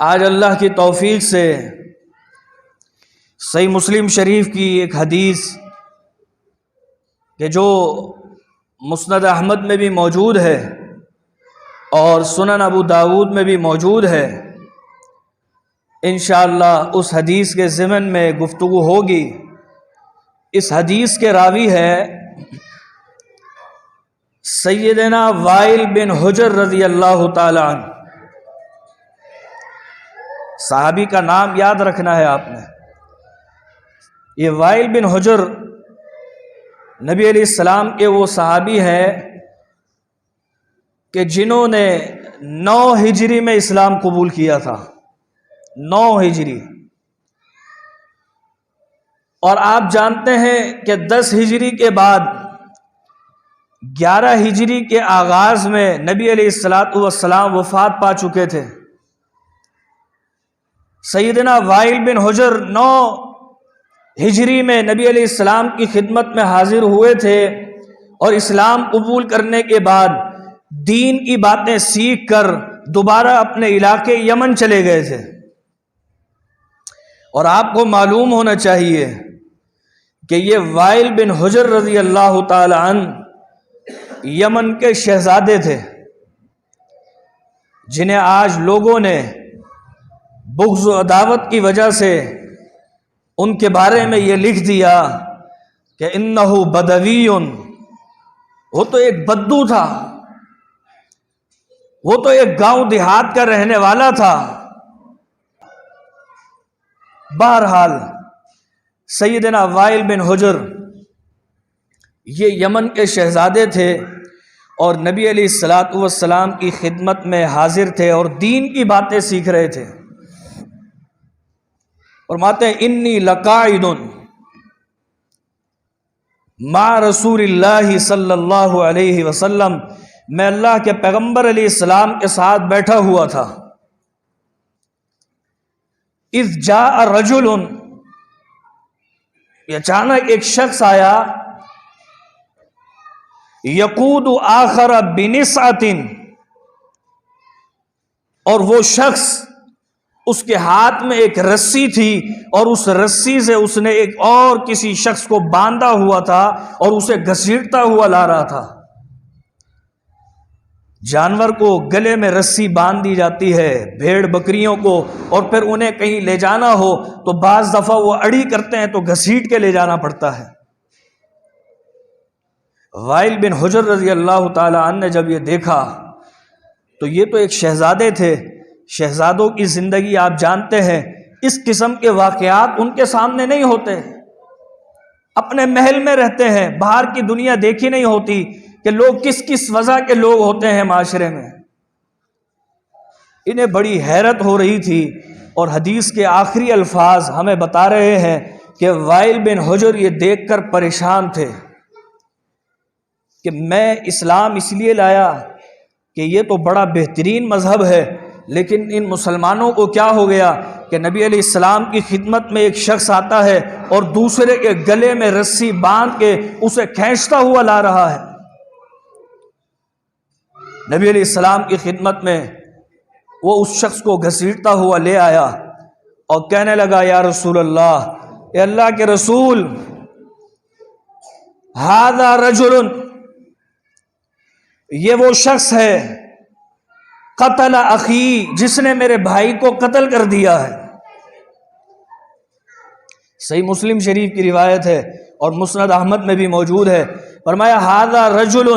آج اللہ کی توفیق سے صحیح مسلم شریف کی ایک حدیث کہ جو مسند احمد میں بھی موجود ہے اور سنن ابو داود میں بھی موجود ہے، انشاءاللہ اس حدیث کے ضمن میں گفتگو ہوگی۔ اس حدیث کے راوی ہے سیدنا وائل بن حجر رضی اللہ تعالی عنہ۔ صحابی کا نام یاد رکھنا ہے آپ نے۔ یہ وائل بن حجر نبی علیہ السلام کے وہ صحابی ہیں کہ جنہوں نے 9 ہجری میں اسلام قبول کیا تھا، 9 ہجری۔ اور آپ جانتے ہیں کہ 10 ہجری کے بعد 11 ہجری کے آغاز میں نبی علیہ السلام وفات پا چکے تھے۔ سیدنا وائل بن حجر 9 ہجری میں نبی علیہ السلام کی خدمت میں حاضر ہوئے تھے اور اسلام قبول کرنے کے بعد دین کی باتیں سیکھ کر دوبارہ اپنے علاقے یمن چلے گئے تھے۔ اور آپ کو معلوم ہونا چاہیے کہ یہ وائل بن حجر رضی اللہ تعالی عنہ یمن کے شہزادے تھے، جنہیں آج لوگوں نے بغض و عداوت کی وجہ سے ان کے بارے میں یہ لکھ دیا کہ انہو بدوی، وہ تو ایک بدو تھا، وہ تو ایک گاؤں دیہات کا رہنے والا تھا۔ بہرحال سیدنا وائل بن حجر یہ یمن کے شہزادے تھے اور نبی علیہ السلام کی خدمت میں حاضر تھے اور دین کی باتیں سیکھ رہے تھے۔ فرماتے ہیں انی لقاعد مع رسول اللہ صلی اللہ علیہ وسلم، میں اللہ کے پیغمبر علیہ السلام کے ساتھ بیٹھا ہوا تھا۔ اذ جاء رجل، اچانک ایک شخص آیا، یقود آخر بنسعۃ، اور وہ شخص اس کے ہاتھ میں ایک رسی تھی اور اس رسی سے اس نے ایک اور کسی شخص کو باندھا ہوا تھا اور اسے گھسیٹتا ہوا لا رہا تھا۔ جانور کو گلے میں رسی باندھ دی جاتی ہے، بھیڑ بکریوں کو، اور پھر انہیں کہیں لے جانا ہو تو بعض دفعہ وہ اڑی کرتے ہیں تو گھسیٹ کے لے جانا پڑتا ہے۔ وائل بن حجر رضی اللہ تعالی عنہ نے جب یہ دیکھا تو یہ تو ایک شہزادے تھے، شہزادوں کی زندگی آپ جانتے ہیں، اس قسم کے واقعات ان کے سامنے نہیں ہوتے، اپنے محل میں رہتے ہیں، باہر کی دنیا دیکھی نہیں ہوتی کہ لوگ کس کس وجہ کے لوگ ہوتے ہیں معاشرے میں۔ انہیں بڑی حیرت ہو رہی تھی اور حدیث کے آخری الفاظ ہمیں بتا رہے ہیں کہ وائل بن حجر یہ دیکھ کر پریشان تھے کہ میں اسلام اس لیے لایا کہ یہ تو بڑا بہترین مذہب ہے، لیکن ان مسلمانوں کو کیا ہو گیا کہ نبی علیہ السلام کی خدمت میں ایک شخص آتا ہے اور دوسرے کے گلے میں رسی باندھ کے اسے کھینچتا ہوا لا رہا ہے۔ نبی علیہ السلام کی خدمت میں وہ اس شخص کو گھسیٹتا ہوا لے آیا اور کہنے لگا یا رسول اللہ، اے اللہ کے رسول، ھذا رجل، یہ وہ شخص ہے قتل اخی، جس نے میرے بھائی کو قتل کر دیا ہے۔ صحیح مسلم شریف کی روایت ہے اور مسند احمد میں بھی موجود ہے۔ فرمایا ھذا رجل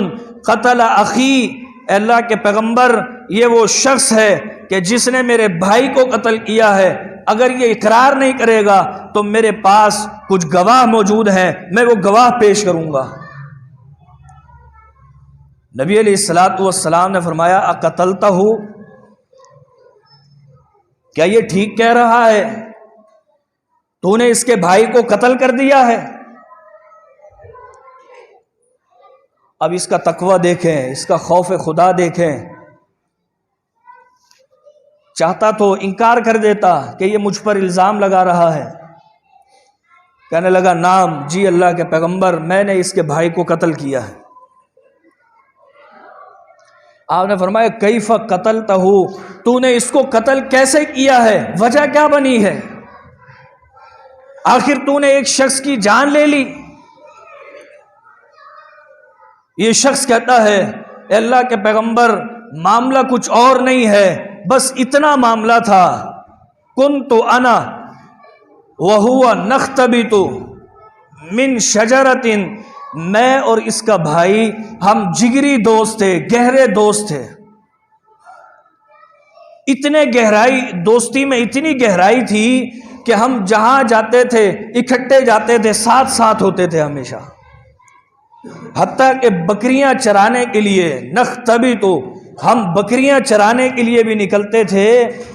قتل اخی، اے اللہ کے پیغمبر، یہ وہ شخص ہے کہ جس نے میرے بھائی کو قتل کیا ہے، اگر یہ اقرار نہیں کرے گا تو میرے پاس کچھ گواہ موجود ہیں، میں وہ گواہ پیش کروں گا۔ نبی علیہ السلام نے فرمایا اقتلتہ، کیا یہ ٹھیک کہہ رہا ہے؟ تو نے اس کے بھائی کو قتل کر دیا ہے؟ اب اس کا تقوی دیکھیں، اس کا خوف خدا دیکھیں۔ چاہتا تو انکار کر دیتا کہ یہ مجھ پر الزام لگا رہا ہے، کہنے لگا نام جی اللہ کے پیغمبر، میں نے اس کے بھائی کو قتل کیا ہے۔ آپ نے فرمایا کیف قتلتہ، تو نے اس کو قتل کیسے کیا ہے، وجہ کیا بنی ہے، آخر تو نے ایک شخص کی جان لے لی۔ یہ شخص کہتا ہے اے اللہ کے پیغمبر معاملہ کچھ اور نہیں ہے، بس اتنا معاملہ تھا، کنت انا وہو نختبط من شجرۃ، میں اور اس کا بھائی ہم جگری دوست تھے، گہرے دوست تھے، اتنے گہرائی دوستی میں اتنی گہرائی تھی کہ ہم جہاں جاتے تھے اکٹھے جاتے تھے، ساتھ ساتھ ہوتے تھے ہمیشہ، حتیٰ کہ بکریاں چرانے کے لیے نختبط، ہم بکریاں چرانے کے لیے بھی نکلتے تھے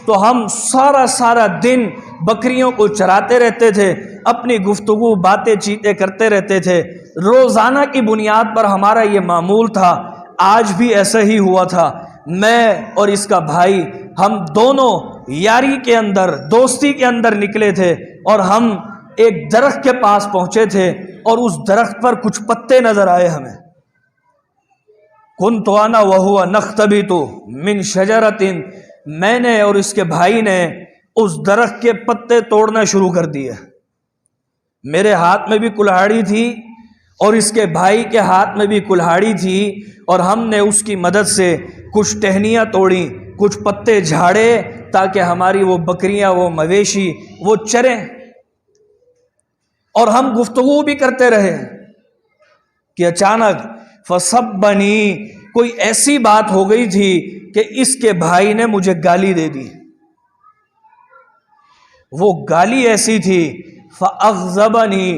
تو ہم سارا دن بکریوں کو چراتے رہتے تھے، اپنی گفتگو باتیں چیتیں کرتے رہتے تھے، روزانہ کی بنیاد پر ہمارا یہ معمول تھا۔ آج بھی ایسا ہی ہوا تھا، میں اور اس کا بھائی ہم دونوں یاری کے اندر، دوستی کے اندر نکلے تھے، اور ہم ایک درخت کے پاس پہنچے تھے اور اس درخت پر کچھ پتے نظر آئے ہمیں، کنت انا وہو نختبط من شجرۃ، میں نے اور اس کے بھائی نے اس درخت کے پتے توڑنا شروع کر دیے، میرے ہاتھ میں بھی کلہاڑی تھی اور اس کے بھائی کے ہاتھ میں بھی کلہاڑی تھی، اور ہم نے اس کی مدد سے کچھ ٹہنیاں توڑی، کچھ پتے جھاڑے تاکہ ہماری وہ بکریاں، وہ مویشی وہ چریں، اور ہم گفتگو بھی کرتے رہے کہ اچانک فسبنی، کوئی ایسی بات ہو گئی تھی کہ اس کے بھائی نے مجھے گالی دے دی، وہ گالی ایسی تھی، فاغضبنی،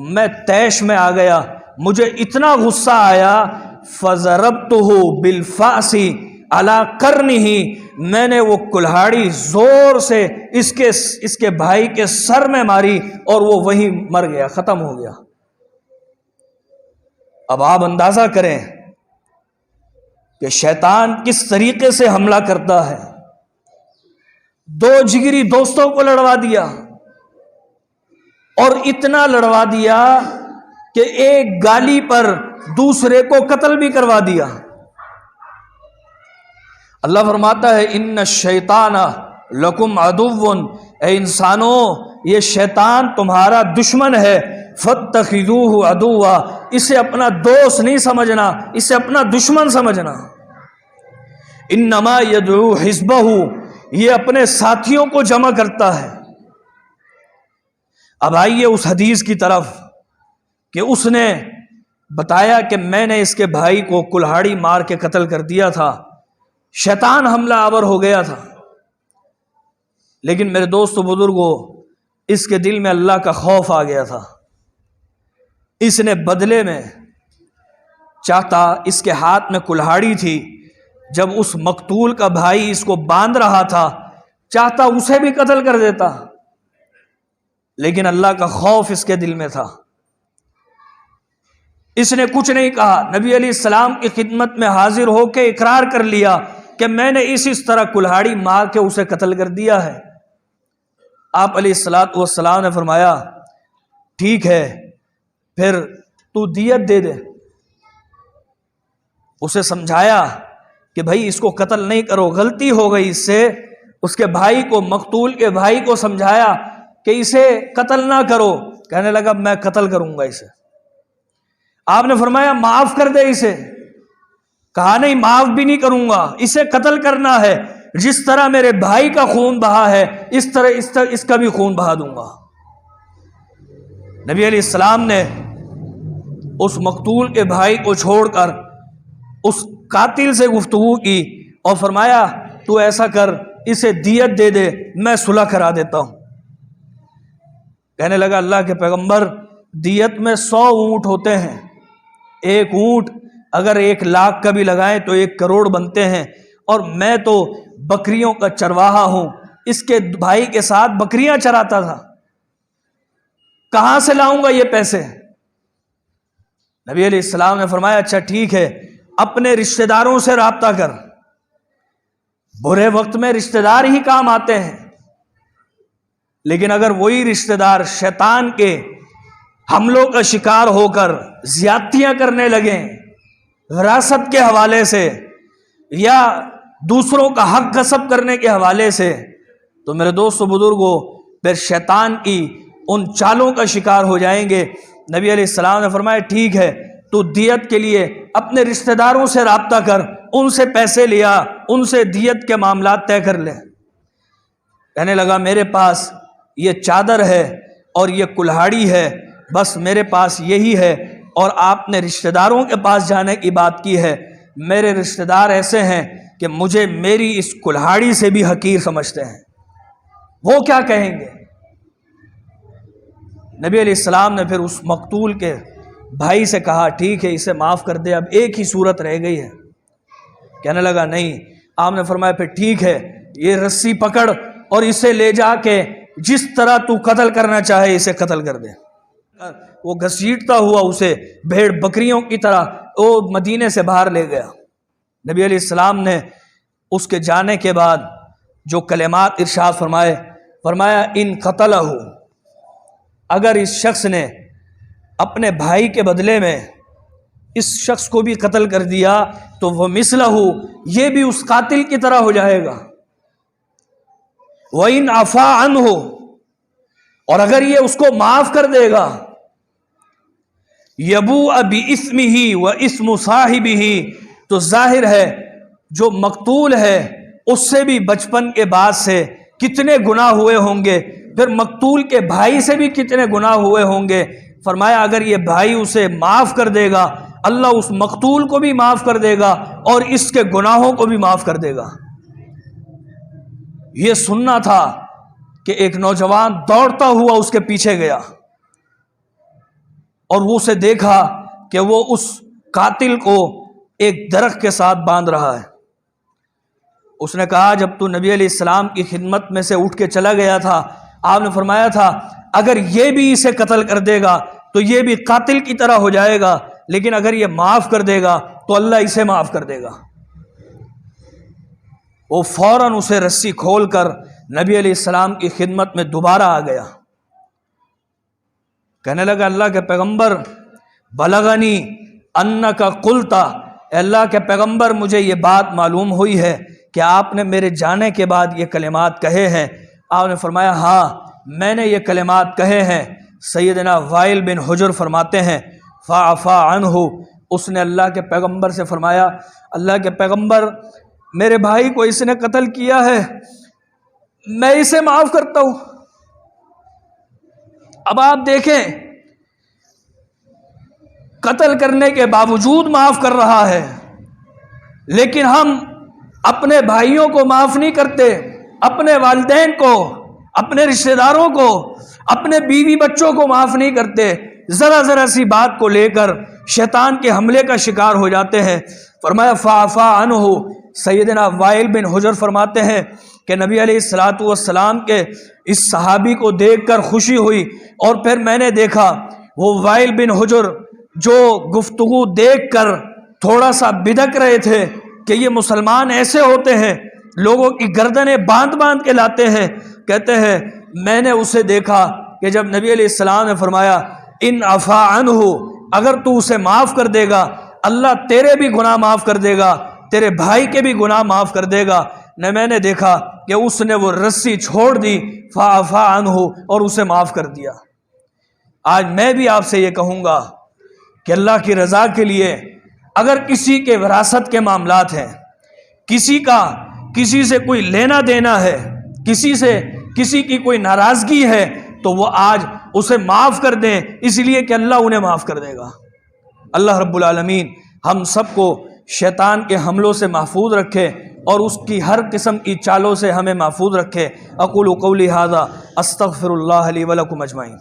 میں طیش میں آ گیا، مجھے اتنا غصہ آیا، فضربتہ بالفاس علی قرنہ، میں نے وہ کلہاڑی زور سے اس کے بھائی کے سر میں ماری اور وہ وہیں مر گیا، ختم ہو گیا۔ اب آپ اندازہ کریں کہ شیطان کس طریقے سے حملہ کرتا ہے، دو جگری دوستوں کو لڑوا دیا، اور اتنا لڑوا دیا کہ ایک گالی پر دوسرے کو قتل بھی کروا دیا۔ اللہ فرماتا ہے ان الشیطان لکم عدو، اے انسانوں یہ شیطان تمہارا دشمن ہے، فاتخذوہ عدوا، اسے اپنا دوست نہیں سمجھنا، اسے اپنا دشمن سمجھنا۔ انما یدعو حزبہ، یہ اپنے ساتھیوں کو جمع کرتا ہے۔ اب آئیے اس حدیث کی طرف کہ اس نے بتایا کہ میں نے اس کے بھائی کو کلہاڑی مار کے قتل کر دیا تھا، شیطان حملہ آور ہو گیا تھا، لیکن میرے دوست و بزرگوں اس کے دل میں اللہ کا خوف آ گیا تھا، اس نے بدلے میں چاہتا، اس کے ہاتھ میں کلہاڑی تھی، جب اس مقتول کا بھائی اس کو باندھ رہا تھا چاہتا اسے بھی قتل کر دیتا، لیکن اللہ کا خوف اس کے دل میں تھا، اس نے کچھ نہیں کہا، نبی علیہ السلام کی خدمت میں حاضر ہو کے اقرار کر لیا کہ میں نے اس طرح کلہاڑی مار کے اسے قتل کر دیا ہے۔ آپ علیہ السلام نے فرمایا ٹھیک ہے پھر تو دیت دے دے، اسے سمجھایا کہ بھائی اس کو قتل نہیں کرو، غلطی ہو گئی اس سے، اس کے بھائی کو، مقتول کے بھائی کو سمجھایا کہ اسے قتل نہ کرو، کہنے لگا میں قتل کروں گا اسے۔ آپ نے فرمایا معاف کر دے اسے، کہا نہیں معاف بھی نہیں کروں گا، اسے قتل کرنا ہے، جس طرح میرے بھائی کا خون بہا ہے اس طرح اس کا بھی خون بہا دوں گا۔ نبی علیہ السلام نے اس مقتول کے بھائی کو چھوڑ کر اس قاتل سے گفتگو کی اور فرمایا تو ایسا کر اسے دیت دے دے، میں صلح کرا دیتا ہوں۔ کہنے لگا اللہ کے پیغمبر دیت میں 100 اونٹ ہوتے ہیں، ایک اونٹ اگر 1 لاکھ کا بھی لگائیں تو 1 کروڑ بنتے ہیں، اور میں تو بکریوں کا چرواہا ہوں، اس کے بھائی کے ساتھ بکریاں چراتا تھا، کہاں سے لاؤں گا یہ پیسے؟ نبی علیہ السلام نے فرمایا اچھا ٹھیک ہے، اپنے رشتہ داروں سے رابطہ کر، برے وقت میں رشتہ دار ہی کام آتے ہیں، لیکن اگر وہی رشتہ دار شیطان کے حملوں کا شکار ہو کر زیادتیاں کرنے لگیں، وراثت کے حوالے سے یا دوسروں کا حق غصب کرنے کے حوالے سے، تو میرے دوستو بزرگوں پھر شیطان کی ان چالوں کا شکار ہو جائیں گے۔ نبی علیہ السلام نے فرمایا ٹھیک ہے، تو دیت کے لیے اپنے رشتہ داروں سے رابطہ کر، ان سے پیسے لیا، ان سے دیت کے معاملات طے کر لے۔ کہنے لگا میرے پاس یہ چادر ہے اور یہ کلہاڑی ہے، بس میرے پاس یہی ہے، اور آپ نے رشتہ داروں کے پاس جانے کی بات کی ہے، میرے رشتہ دار ایسے ہیں کہ مجھے میری اس کلہاڑی سے بھی حقیر سمجھتے ہیں، وہ کیا کہیں گے؟ نبی علیہ السلام نے پھر اس مقتول کے بھائی سے کہا ٹھیک ہے اسے معاف کر دے، اب ایک ہی صورت رہ گئی ہے۔ کہنے لگا نہیں۔ آپ نے فرمایا پھر ٹھیک ہے، یہ رسی پکڑ اور اسے لے جا کے جس طرح تو قتل کرنا چاہے اسے قتل کر دے۔ وہ گھسیٹتا ہوا اسے بھیڑ بکریوں کی طرح وہ مدینے سے باہر لے گیا۔ نبی علیہ السلام نے اس کے جانے کے بعد جو کلمات ارشاد فرمایا ان قتلہ، اگر اس شخص نے اپنے بھائی کے بدلے میں اس شخص کو بھی قتل کر دیا تو وہ مثلہ، یہ بھی اس قاتل کی طرح ہو جائے گا۔ وَإِنْ عَفَا عَنْهُ، اور اگر یہ اس کو معاف کر دے گا، يَبُوءَ بِإِثْمِهِ وَإِثْمُ صَاحِبِهِ، تو ظاہر ہے جو مقتول ہے اس سے بھی بچپن کے بعد سے کتنے گناہ ہوئے ہوں گے، پھر مقتول کے بھائی سے بھی کتنے گناہ ہوئے ہوں گے۔ فرمایا اگر یہ بھائی اسے معاف کر دے گا، اللہ اس مقتول کو بھی معاف کر دے گا اور اس کے گناہوں کو بھی معاف کر دے گا۔ یہ سننا تھا کہ ایک نوجوان دوڑتا ہوا اس کے پیچھے گیا اور وہ اسے دیکھا کہ وہ اس قاتل کو ایک درخت کے ساتھ باندھ رہا ہے۔ اس نے کہا جب تو نبی علیہ السلام کی خدمت میں سے اٹھ کے چلا گیا تھا، آپ نے فرمایا تھا اگر یہ بھی اسے قتل کر دے گا تو یہ بھی قاتل کی طرح ہو جائے گا، لیکن اگر یہ معاف کر دے گا تو اللہ اسے معاف کر دے گا۔ وہ فوراً اسے رسی کھول کر نبی علیہ السلام کی خدمت میں دوبارہ آ گیا۔ کہنے لگا اللہ کے پیغمبر بلغنی انک قلتا، اے اللہ کے پیغمبر مجھے یہ بات معلوم ہوئی ہے کہ آپ نے میرے جانے کے بعد یہ کلمات کہے ہیں۔ آپ نے فرمایا ہاں میں نے یہ کلمات کہے ہیں۔ سیدنا وائل بن حجر فرماتے ہیں فعفا عنہ، اس نے اللہ کے پیغمبر سے فرمایا اللہ کے پیغمبر میرے بھائی کو اس نے قتل کیا ہے، میں اسے معاف کرتا ہوں۔ اب آپ دیکھیں قتل کرنے کے باوجود معاف کر رہا ہے، لیکن ہم اپنے بھائیوں کو معاف نہیں کرتے، اپنے والدین کو، اپنے رشتہ داروں کو، اپنے بیوی بچوں کو معاف نہیں کرتے، ذرا ذرا سی بات کو لے کر شیطان کے حملے کا شکار ہو جاتے ہیں۔ فرمایا فعفا عنہ، سیدنا وائل بن حجر فرماتے ہیں کہ نبی علیہ الصلوۃ والسلام کے اس صحابی کو دیکھ کر خوشی ہوئی، اور پھر میں نے دیکھا وہ وائل بن حجر جو گفتگو دیکھ کر تھوڑا سا بدک رہے تھے کہ یہ مسلمان ایسے ہوتے ہیں، لوگوں کی گردنیں باندھ باندھ کے لاتے ہیں، کہتے ہیں میں نے اسے دیکھا کہ جب نبی علیہ السلام نے فرمایا ان عفا عنہ، اگر تو اسے معاف کر دے گا اللہ تیرے بھی گناہ معاف کر دے گا، تیرے بھائی کے بھی گناہ معاف کر دے گا، نہ میں نے دیکھا کہ اس نے وہ رسی چھوڑ دی فعفا عنہ اور اسے معاف کر دیا۔ آج میں بھی آپ سے یہ کہوں گا کہ اللہ کی رضا کے لیے اگر کسی کے وراثت کے معاملات ہیں، کسی سے کوئی لینا دینا ہے، کسی کی کوئی ناراضگی ہے، تو وہ آج اسے معاف کر دیں، اس لیے کہ اللہ انہیں معاف کر دے گا۔ اللہ رب العالمین ہم سب کو شیطان کے حملوں سے محفوظ رکھے اور اس کی ہر قسم کی چالوں سے ہمیں محفوظ رکھے۔ اقول قولی ھذا استغفر اللہ لی ولکم اجمعین۔